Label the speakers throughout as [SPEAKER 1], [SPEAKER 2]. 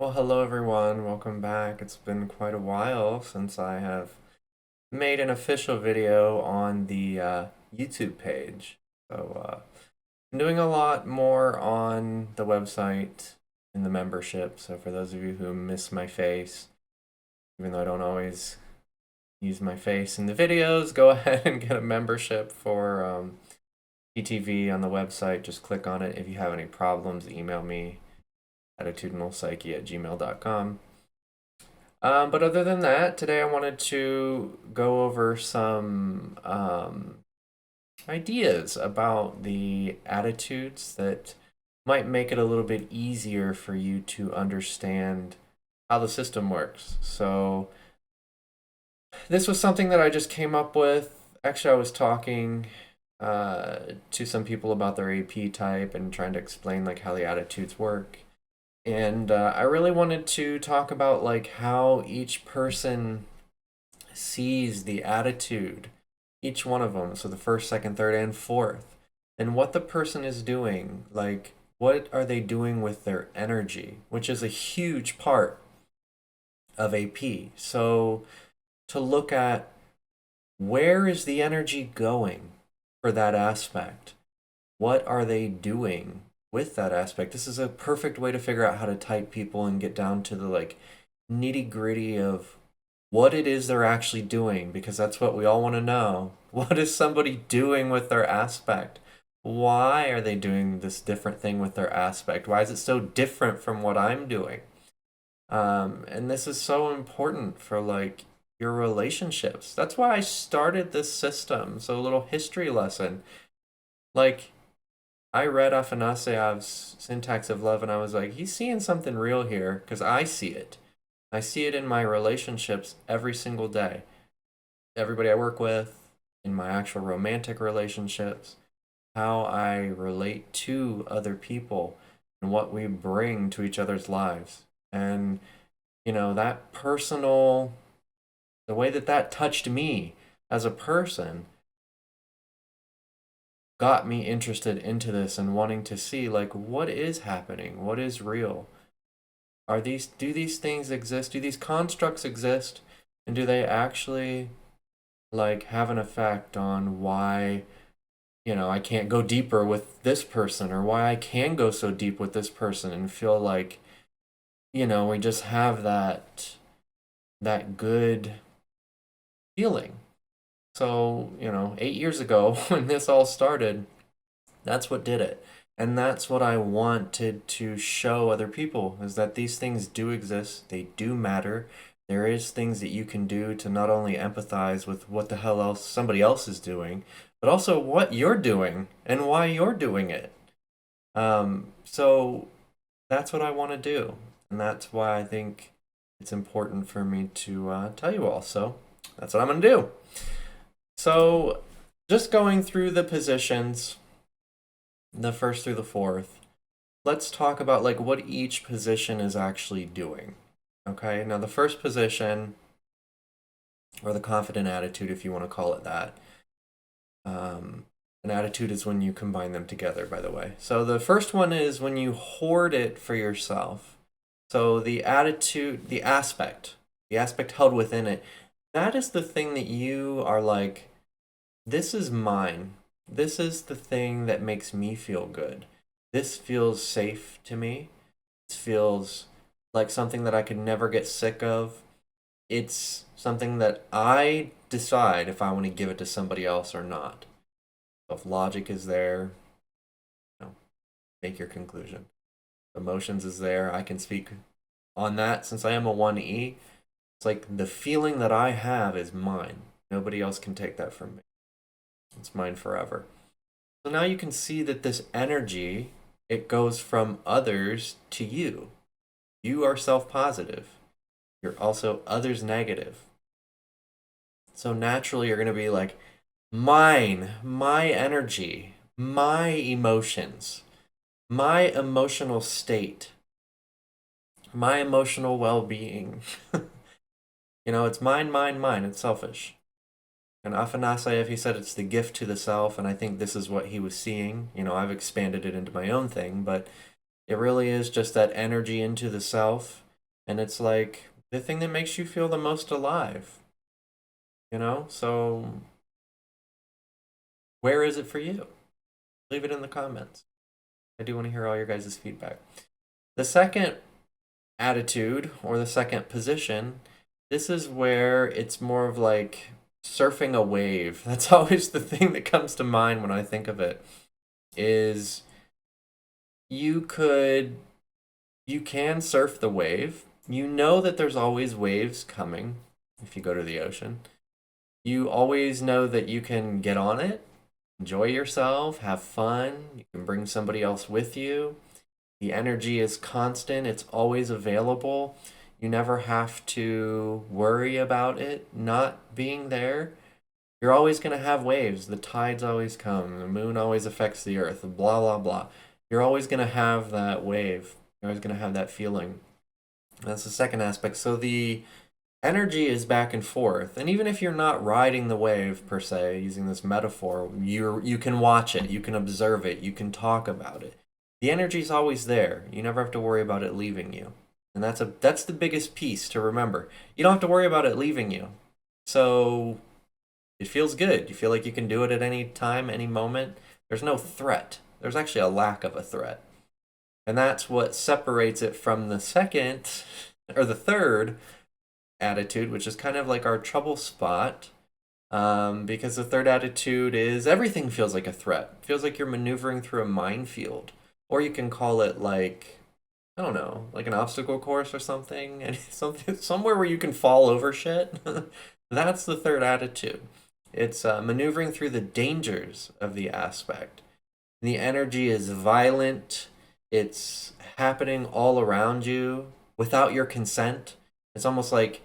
[SPEAKER 1] Well, hello everyone. Welcome back. It's been quite a while since I have made an official video on the YouTube page. I'm doing a lot more on the website in the membership. So, for those of you who miss my face, even though I don't always use my face in the videos, go ahead and get a membership for PTV on the website. Just click on it. If you have any problems, email me attitudinalpsyche@gmail.com. But other than that, today I wanted to go over some ideas about the attitudes that might make it a little bit easier for you to understand how the system works. So, this was something that I just came up with. Actually, I was talking to some people about their AP type and trying to explain like how the attitudes work. And I really wanted to talk about like how each person sees the attitude, each one of them, so the first, second, third, and fourth, and what the person is doing. Like, what are they doing with their energy, which is a huge part of AP. So, to look at where is the energy going for that aspect? What are they doing with that aspect? This is a perfect way to figure out how to type people and get down to the like nitty gritty of what it is they're actually doing, because that's what we all want to know. What is somebody doing with their aspect? Why are they doing this different thing with their aspect? Why is it so different from what I'm doing? And this is so important for like your relationships. That's why I started this system. So a little history lesson. Like, I read Afanasiev's Syntax of Love and I was like, he's seeing something real here because I see it. I see it in my relationships every single day. Everybody I work with, in my actual romantic relationships, how I relate to other people and what we bring to each other's lives. And, that personal, the way that that touched me as a person got me interested into this and wanting to see like what is happening, what is real. Do these things exist? Do these constructs exist? And do they actually like have an effect on why, I can't go deeper with this person, or why I can go so deep with this person and feel like, we just have that good feeling. So, 8 years ago when this all started, that's what did it. And that's what I wanted to show other people, is that these things do exist, they do matter. There is things that you can do to not only empathize with what the hell else somebody else is doing, but also what you're doing and why you're doing it. So that's what I want to do. And that's why I think it's important for me to tell you all. So that's what I'm going to do. So just going through the positions, the first through the fourth, let's talk about like what each position is actually doing. Okay, now the first position, or the confident attitude, if you want to call it that. An attitude is when you combine them together, by the way. So the first one is when you hoard it for yourself. So the attitude, the aspect held within it, that is the thing that you are like, this is mine. This is the thing that makes me feel good. This feels safe to me. It feels like something that I could never get sick of. It's something that I decide if I want to give it to somebody else or not. So if logic is there, make your conclusion. Emotions is there. I can speak on that since I am a 1E. It's like the feeling that I have is mine. Nobody else can take that from me. It's mine forever. So now you can see that this energy, it goes from others to you. You are self-positive. You're also others negative. So naturally you're going to be like, mine, my energy, my emotions, my emotional state, my emotional well-being. It's mine, mine, mine. It's selfish. And Afanasyev, he said it's the gift to the self, and I think this is what he was seeing. I've expanded it into my own thing, but it really is just that energy into the self. And it's like the thing that makes you feel the most alive, you know? So where is it for you? Leave it in the comments. I do want to hear all your guys' feedback. The second attitude or the second position, this is where it's more of like surfing a wave. That's always the thing that comes to mind when I think of it. Is you could you can surf the wave. You know that there's always waves coming if you go to the ocean. You always know that you can get on it, enjoy yourself, have fun. You can bring somebody else with you. The energy is constant, it's always available. You never have to worry about it not being there. You're always going to have waves. The tides always come. The moon always affects the earth. Blah, blah, blah. You're always going to have that wave. You're always going to have that feeling. That's the second aspect. So the energy is back and forth. And even if you're not riding the wave per se, using this metaphor, you can watch it, you can observe it, you can talk about it. The energy is always there. You never have to worry about it leaving you. And that's the biggest piece to remember. You don't have to worry about it leaving you. So it feels good. You feel like you can do it at any time, any moment. There's no threat. There's actually a lack of a threat. And that's what separates it from the second or the third attitude, which is kind of like our trouble spot. Because the third attitude is everything feels like a threat. It feels like you're maneuvering through a minefield. Or you can call it like, I don't know, like an obstacle course or something, and something somewhere where you can fall over shit. That's the third attitude. It's maneuvering through the dangers of the aspect. The energy is violent. It's happening all around you without your consent. It's almost like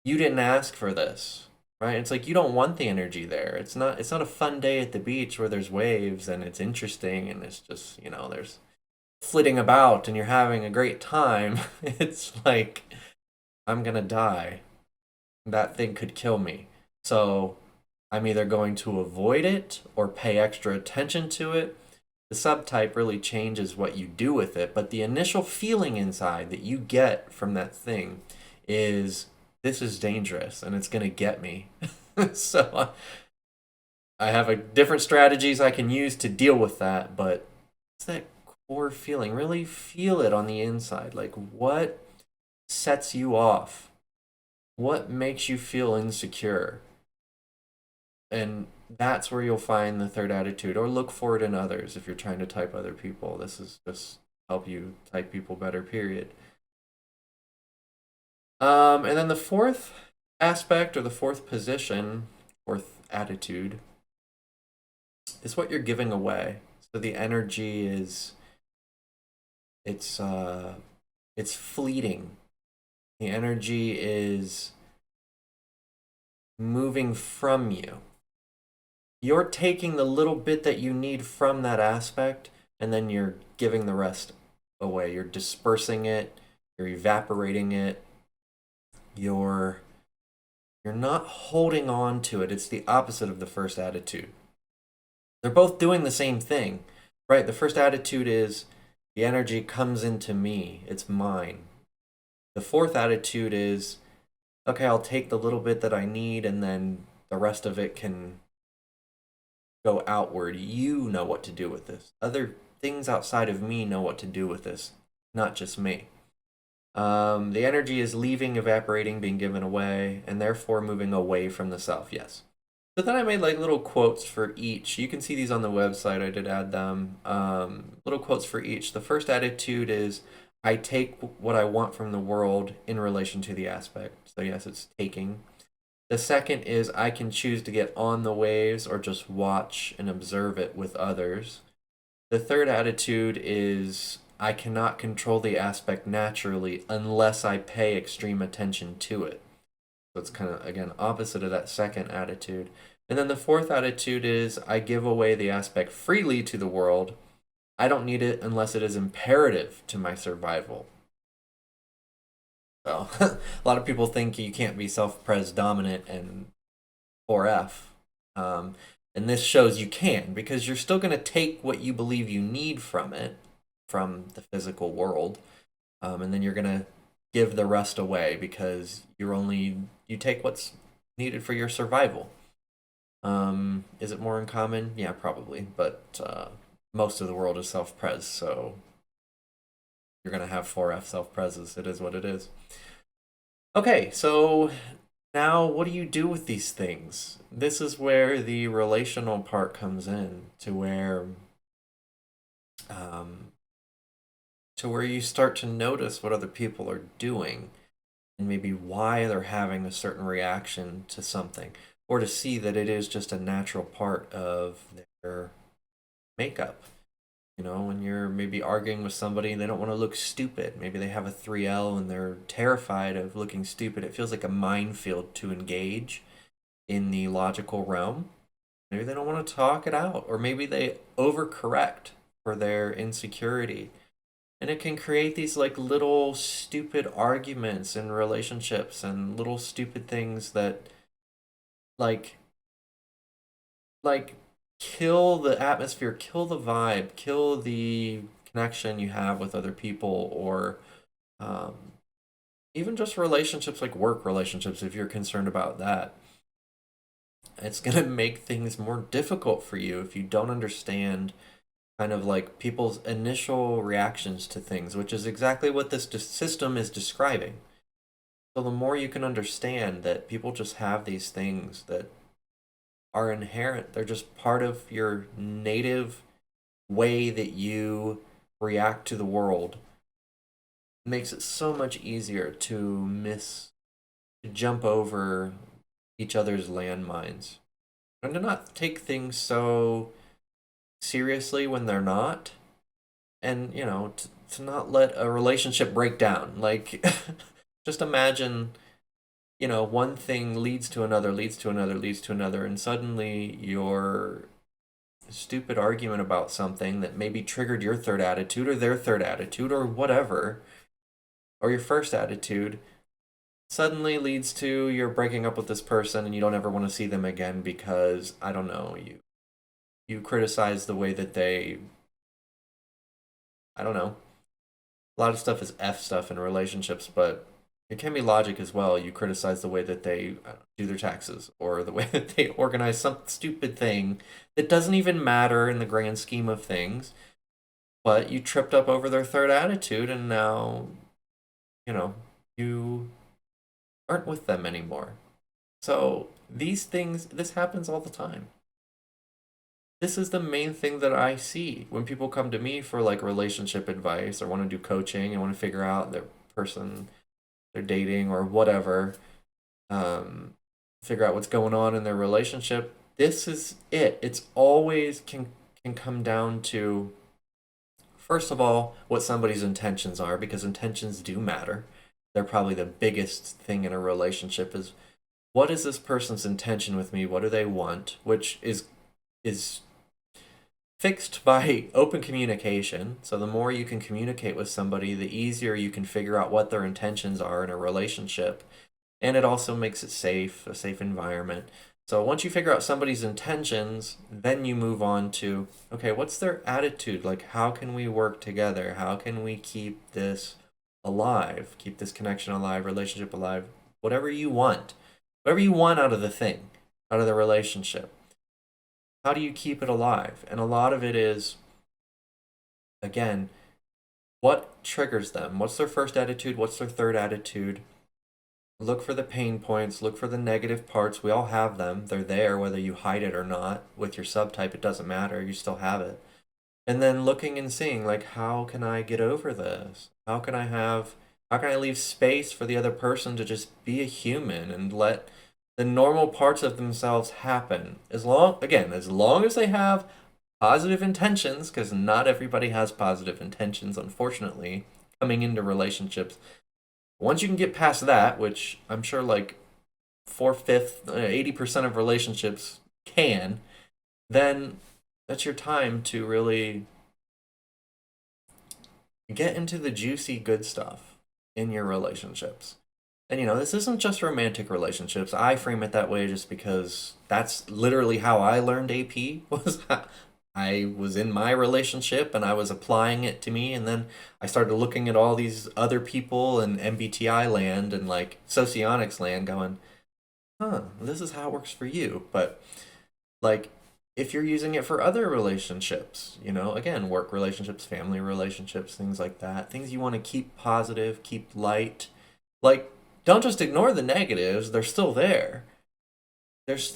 [SPEAKER 1] you didn't ask for this, right? It's like you don't want the energy there. It's not a fun day at the beach where there's waves and it's interesting and it's just, there's flitting about and you're having a great time. It's like I'm going to die. That thing could kill me. So I'm either going to avoid it or pay extra attention to it. The subtype really changes what you do with it, but the initial feeling inside that you get from that thing is this is dangerous and it's going to get me. So I have different strategies I can use to deal with that, but it's that core feeling. Really feel it on the inside. Like what sets you off? What makes you feel insecure? And that's where you'll find the third attitude, or look for it in others if you're trying to type other people. This is just help you type people better, period. And then the fourth aspect, or the fourth position, fourth attitude, is what you're giving away. So the energy is it's it's fleeting. The energy is moving from you. You're taking the little bit that you need from that aspect, and then you're giving the rest away. You're dispersing it, you're evaporating it, you're not holding on to it. It's the opposite of the first attitude. They're both doing the same thing, right? The first attitude is the energy comes into me, it's mine. The fourth attitude is, okay, I'll take the little bit that I need, and then the rest of it can go outward. You know what to do with this. Other things outside of me know what to do with this, not just me. The energy is leaving, evaporating, being given away, and therefore moving away from the self. Yes. So then I made like little quotes for each. You can see these on the website. I did add them. Little quotes for each. The first attitude is I take what I want from the world in relation to the aspect. So yes, it's taking. The second is I can choose to get on the waves or just watch and observe it with others. The third attitude is I cannot control the aspect naturally unless I pay extreme attention to it. So it's kind of, again, opposite of that second attitude. And then the fourth attitude is I give away the aspect freely to the world. I don't need it unless it is imperative to my survival. So a lot of people think you can't be self-pres dominant and 4F. And this shows you can, because you're still going to take what you believe you need from it, from the physical world, and then you're going to give the rest away because you take what's needed for your survival. Is it more uncommon? Yeah, probably, but most of the world is self-pres, so you're gonna have 4F self-preses. It is what it is. Okay, so now what do you do with these things? This is where the relational part comes in, um, to where you start to notice what other people are doing and maybe why they're having a certain reaction to something, or to see that it is just a natural part of their makeup. You know, when you're maybe arguing with somebody and they don't want to look stupid, maybe they have a 3L and they're terrified of looking stupid. It feels like a minefield to engage in the logical realm. Maybe they don't want to talk it out, or maybe they overcorrect for their insecurity. And it can create these like little stupid arguments in relationships and little stupid things that like like kill the atmosphere, kill the vibe, kill the connection you have with other people, or um, even just relationships like work relationships if you're concerned about that. It's going to make things more difficult for you if you don't understand kind of like people's initial reactions to things, which is exactly what this system is describing. So the more you can understand that people just have these things that are inherent, they're just part of your native way that you react to the world, it makes it so much easier to jump over each other's landmines and to not take things so seriously when they're not, and to not let a relationship break down. Like just imagine, one thing leads to another, leads to another, leads to another, and suddenly your stupid argument about something that maybe triggered your third attitude or their third attitude or whatever, or your first attitude, suddenly leads to you're breaking up with this person and you don't ever want to see them again because, I don't know, you criticize the way that they, I don't know, a lot of stuff is F stuff in relationships, but it can be logic as well. You criticize the way that they do their taxes, or the way that they organize some stupid thing that doesn't even matter in the grand scheme of things, but you tripped up over their third attitude, and now, you aren't with them anymore. So these things, this happens all the time. This is the main thing that I see when people come to me for like relationship advice or want to do coaching and want to figure out their person they're dating or whatever, um, figure out what's going on in their relationship. This is it. It's always can come down to, first of all, what somebody's intentions are, because intentions do matter. They're probably the biggest thing in a relationship is, what is this person's intention with me? What do they want? Which is fixed by open communication. So the more you can communicate with somebody, the easier you can figure out what their intentions are in a relationship. And it also makes it safe, a safe environment. So once you figure out somebody's intentions, then you move on to, okay, what's their attitude? Like, how can we work together? How can we keep this alive, keep this connection alive, relationship alive, whatever you want out of the thing, out of the relationship. How do you keep it alive? And a lot of it is, again, what triggers them? What's their first attitude? What's their third attitude? Look for the pain points, look for the negative parts. We all have them. They're there, whether you hide it or not. With your subtype, it doesn't matter. You still have it. And then looking and seeing, like, how can I get over this? How can I leave space for the other person to just be a human and let the normal parts of themselves happen? As long as they have positive intentions, because not everybody has positive intentions, unfortunately, coming into relationships. Once you can get past that, which I'm sure like 80% of relationships can, then that's your time to really get into the juicy good stuff in your relationships. And this isn't just romantic relationships. I frame it that way just because that's literally how I learned AP was I was in my relationship and I was applying it to me, and then I started looking at all these other people in MBTI land and like socionics land going, huh, this is how it works for you. But like, if you're using it for other relationships, again, work relationships, family relationships, things like that, things you want to keep positive, keep light, like, don't just ignore the negatives, they're still there.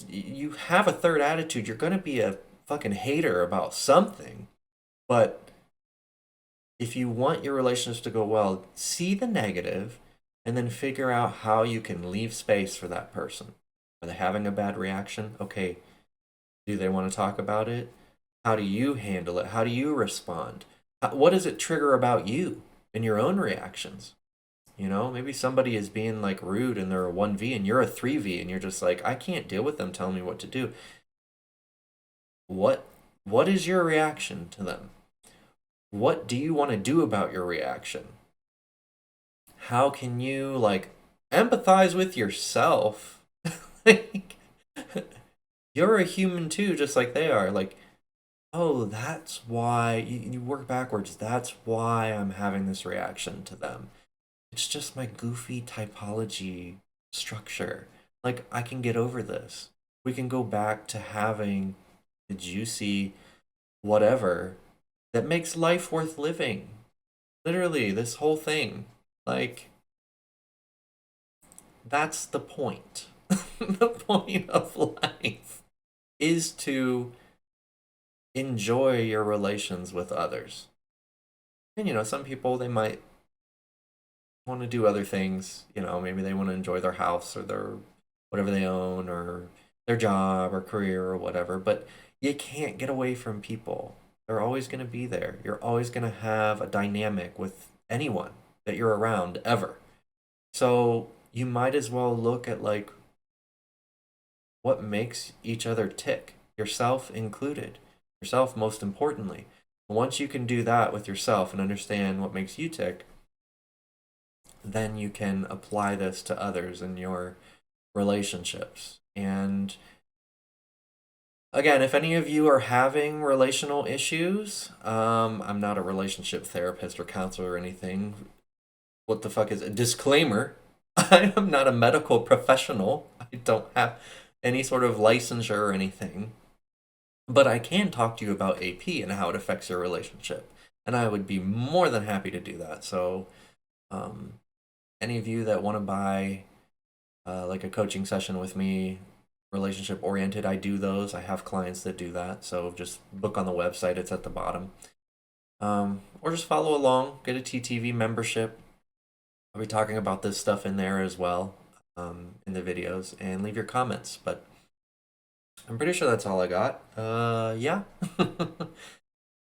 [SPEAKER 1] You have a third attitude, you're going to be a fucking hater about something. But if you want your relationships to go well, see the negative and then figure out how you can leave space for that person. Are they having a bad reaction? Okay, do they want to talk about it? How do you handle it? How do you respond? What does it trigger about you in your own reactions? Maybe somebody is being like rude and they're a 1V and you're a 3V and you're just like, I can't deal with them telling me what to do. What what is your reaction to them? What do you want to do about your reaction? How can you like empathize with yourself? Like, you're a human too, just like they are. Like, oh, that's why you work backwards. That's why I'm having this reaction to them. It's just my goofy typology structure. Like, I can get over this. We can go back to having the juicy whatever that makes life worth living. Literally, this whole thing. Like, that's the point. The point of life is to enjoy your relations with others. And some people, they might want to do other things. Maybe they want to enjoy their house or their whatever they own or their job or career or whatever. But you can't get away from people. They're always going to be there. You're always going to have a dynamic with anyone that you're around ever. So you might as well look at like what makes each other tick, yourself included, yourself most importantly. Once you can do that with yourself and understand what makes you tick, then you can apply this to others in your relationships. And again, if any of you are having relational issues, I'm not a relationship therapist or counselor or anything. What the fuck is a disclaimer? I am not a medical professional. I don't have any sort of licensure or anything. But I can talk to you about AP and how it affects your relationship. And I would be more than happy to do that. So, um, any of you that want to buy like a coaching session with me, relationship oriented, I do those. I have clients that do that. So just book on the website, it's at the bottom. Or just follow along, get a TTV membership. I'll be talking about this stuff in there as well, in the videos, and leave your comments. But I'm pretty sure that's all I got. Yeah.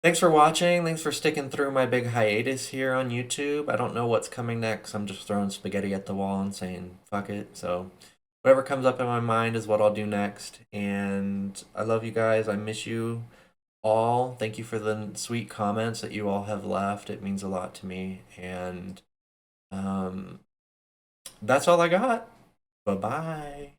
[SPEAKER 1] Thanks for watching. Thanks for sticking through my big hiatus here on YouTube. I don't know what's coming next. I'm just throwing spaghetti at the wall and saying, fuck it. So, whatever comes up in my mind is what I'll do next. And I love you guys. I miss you all. Thank you for the sweet comments that you all have left. It means a lot to me. And that's all I got. Bye bye.